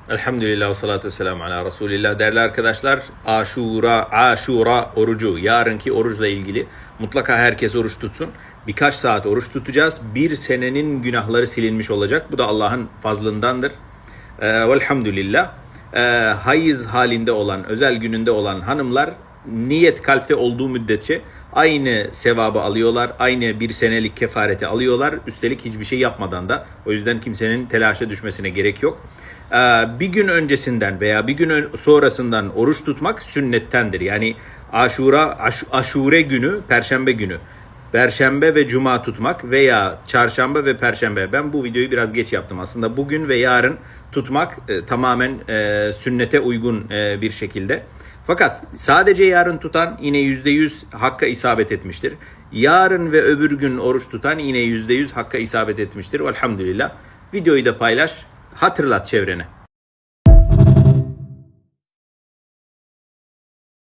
Elhamdülillah ve salatu vesselamu ala Resulillah. Değerli arkadaşlar, Aşura orucu, yarınki oruçla ilgili mutlaka herkes oruç tutsun. Birkaç saat oruç tutacağız. Bir senenin günahları silinmiş olacak. Bu da Allah'ın fazlındandır. Velhamdülillah. Hayız halinde olan, özel gününde olan hanımlar niyet kalpte olduğu müddetçe aynı sevabı alıyorlar. Aynı bir senelik kefareti alıyorlar. Üstelik hiçbir şey yapmadan da. O yüzden kimsenin telaşa düşmesine gerek yok. Bir gün öncesinden veya bir gün sonrasından oruç tutmak sünnettendir. Yani Aşure günü, Perşembe günü, Perşembe ve Cuma tutmak veya Çarşamba ve Perşembe. Ben bu videoyu biraz geç yaptım. Aslında bugün ve yarın tutmak tamamen sünnete uygun bir şekilde. Fakat sadece yarın tutan yine %100 hakka isabet etmiştir. Yarın ve öbür gün oruç tutan yine %100 hakka isabet etmiştir. Elhamdülillah. Videoyu da paylaş, hatırlat çevrene.